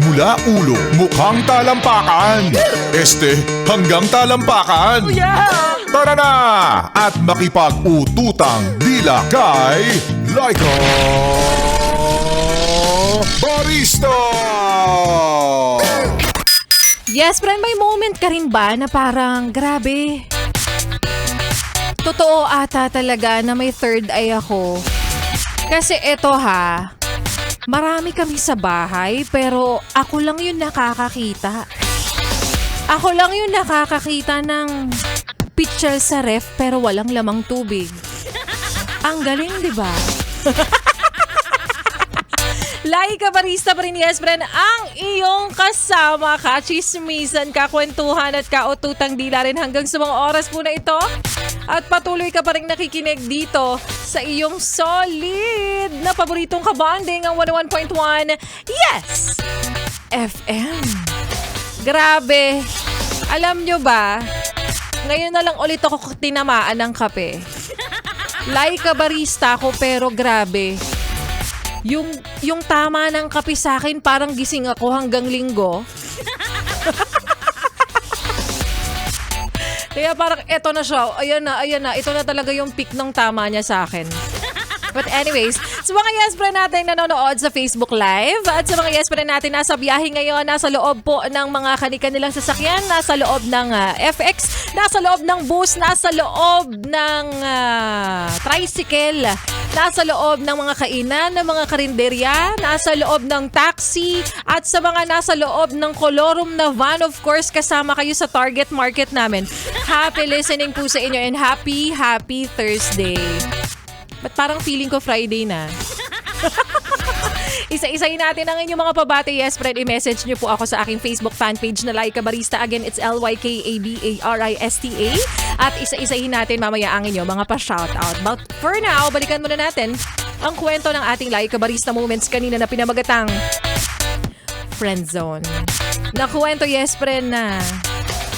Mula ulo, mukhang talampakan. Hanggang talampakan. Tara na! At makipag-ututang dila kay Laika Barista! Yes, friend, may moment ka rin ba na parang grabe? Totoo ata talaga na may third eye ako. Kasi eto ha, marami kami sa bahay pero ako lang yung nakakakita. Ako lang yung nakakakita ng picture sa ref pero walang lamang tubig. Ang galing, di ba? Laika Barista pa rin, yes, friend, ang iyong kasama, kachismisan, kakwentuhan at kaututang dila rin hanggang sa mga oras po na ito. At patuloy ka pa rin nakikinig dito sa iyong solid na paboritong kabanding ang 101.1 Yes! FM. Grabe. Alam nyo ba, ngayon na lang ulit ako tinamaan ng kape. Laika Barista ako pero grabe. Yung tama ng kape sa akin, parang gising ako hanggang linggo. Kaya parang eto na siya. Ayan na. Ito na talaga yung peak ng tama niya sa akin. But anyways, sa mga yes friend natin nanonood sa Facebook Live at sa mga yes friend natin nasa biyahe ngayon, nasa loob po ng mga kanilang sasakyan, nasa loob ng FX, nasa loob ng bus, nasa loob ng tricycle, nasa loob ng mga kainan, ng mga karinderya, nasa loob ng taxi, at sa mga nasa loob ng kolorum na van, of course, kasama kayo sa target market namin. Happy listening po sa inyo and happy Thursday. Ba't parang feeling ko Friday na? Isa-isahin natin ang inyong mga pabati. Yes, friend, i-message nyo po ako sa aking Facebook fan page na Laika Barista. Again, it's LYKABARISTA. At isa-isahin natin mamaya ang inyong mga pa-shoutout. But for now, balikan muna natin ang kwento ng ating Laika Barista moments kanina na pinamagatang Friend Zone. Nakuwento, yes, friend, na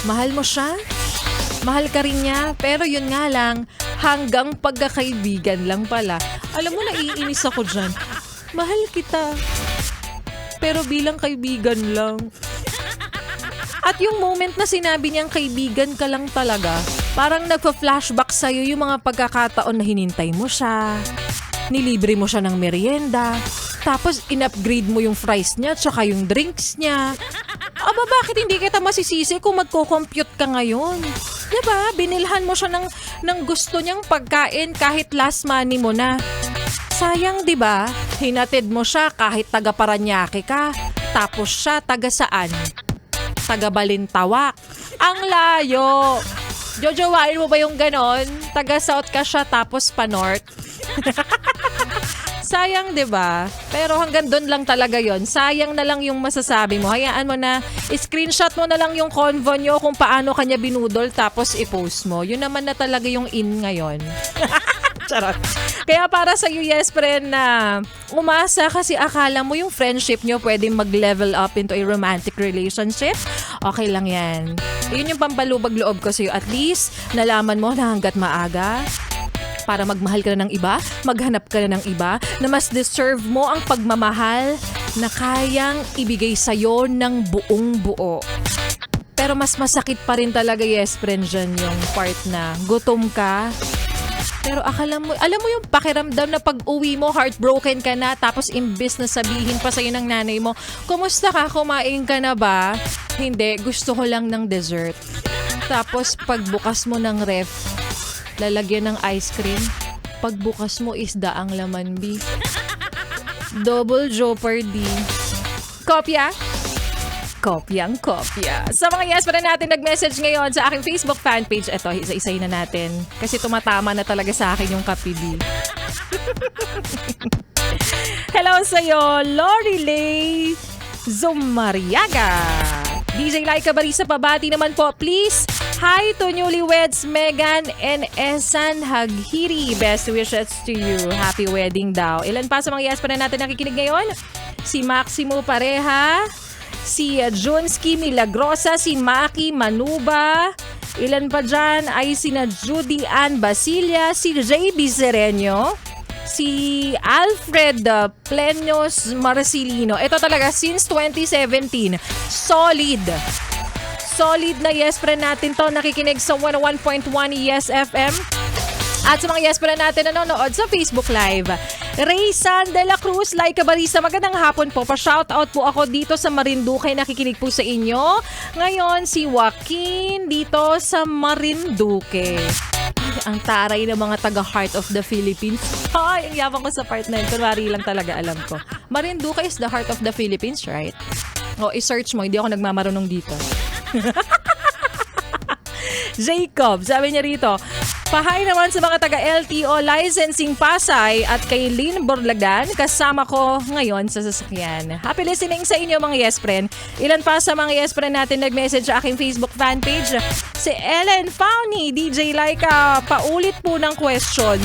mahal mo siya? Mahal ka rin niya, pero yun nga lang, hanggang pagkakaibigan lang pala. Alam mo, naiinis ako dyan. Mahal kita, pero bilang kaibigan lang. At yung moment na sinabi niyang kaibigan ka lang talaga, parang nagpa-flashback sa'yo yung mga pagkakataon na hinintay mo siya, nilibre mo siya ng merienda, tapos in-upgrade mo yung fries niya tsaka yung drinks niya. Aba, bakit hindi kita masisisi kung magko-compute ka ngayon? Diba? Binilhan mo siya ng gusto niyang pagkain kahit last money mo na. Sayang, diba? Hinatid mo siya kahit taga Paranaque ka. Tapos siya taga saan? Taga Balintawak. Ang layo! Jojowain mo ba yung ganon? Taga South ka siya tapos pa North? Sayang, 'di ba? Pero hanggang doon lang talaga 'yon. Sayang na lang yung masasabi mo. Hayaan mo na, screenshot mo na lang yung convo nyo kung paano kanya binudol tapos i-post mo. Yun naman na talaga yung in ngayon. Charot. Kaya para sa iyo, yes, friend, na umasa kasi akala mo yung friendship nyo pwedeng mag-level up into a romantic relationship. Okay lang yan. Yun yung pampalubag loob ko sa iyo. At least, nalaman mo na hanggat maaga, para magmahal ka na ng iba, maghanap ka na ng iba, na mas deserve mo ang pagmamahal na kayang ibigay sa'yo ng buong buo. Pero mas masakit pa rin talaga, yes, friend, dyan yung part na gutom ka. Pero alam mo yung pakiramdam na pag-uwi mo, heartbroken ka na, tapos imbis na sabihin pa sa'yo ng nanay mo, kumusta ka, kumain ka na ba? Hindi, gusto ko lang ng dessert. Tapos pagbukas mo ng ref, lalagyan ng ice cream. Pagbukas mo, isda ang laman, B. Double jeopardy. Kopya? Kopyang kopya. Sa mga yes pa na natin nag-message ngayon sa aking Facebook fan page. Ito, isa-isayin na natin. Kasi tumatama na talaga sa akin yung kapibi. Hello sa'yo, Lorilei Zumariaga. DJ Laika Barista, pabati naman po, please. Hi to newlyweds Megan and Esan Haghiri. Best wishes to you. Happy wedding daw. Ilan pa sa mga yes pa na natin nakikinig ngayon? Si Maximo Pareha, si Junski Milagrosa, si Maki Manuba. Ilan pa dyan ay sina Judy Ann Basilia, si JB Sereño, Si Alfred Plenos Marcelino. Ito talaga, since 2017, solid na yes friend natin to, nakikinig sa 101.1 Yes FM. At sa mga yes friend natin nanonood sa Facebook Live. Raysan de la Cruz, Laika Barista, magandang hapon po. Pa-shoutout po ako dito sa Marinduque, nakikinig po sa inyo. Ngayon, si Joaquin dito sa Marinduque. Ay, ang taray ng mga taga-Heart of the Philippines. Ay, ang yabang ko sa part na yun. Kunwari lang talaga alam ko. Marinduque is the heart of the Philippines, right? O, i-search mo. Hindi ako nagmamarunong dito. Jacob, sabi niya rito, pahay naman sa mga taga-LTO licensing Pasay at kay Lynn Borlagan, kasama ko ngayon sa sasakyan. Happy listening sa inyo mga yes friend. Ilan pa sa mga yes friend natin nag-message sa aking Facebook fanpage. Si Ellen Fauni, DJ Laika, paulit po ng question.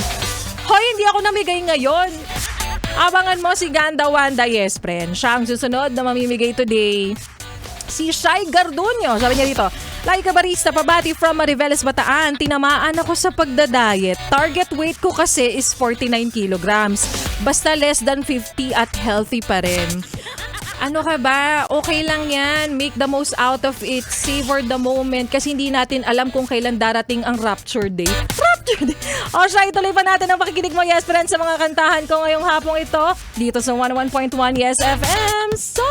Hoy, hindi ako namigay ngayon. Abangan mo si Ganda Wanda, yes friend. Siya ang susunod na mamimigay today. Si Shai Gardunyo, sabi niya dito, Laika Barista, pabati from Mariveles, Bataan. Tinamaan ako sa pagda-diet. Target weight ko kasi is 49 kilograms. Basta less than 50 at healthy pa rin. Ano ka ba? Okay lang yan. Make the most out of it. Savor the moment. Kasi hindi natin alam kung kailan darating ang rapture day. Rapture day! O siya, ituloy pa natin ang pakikinig mo, yes friends, sa mga kantahan ko ngayong hapong ito. Dito sa 101.1 Yes FM. So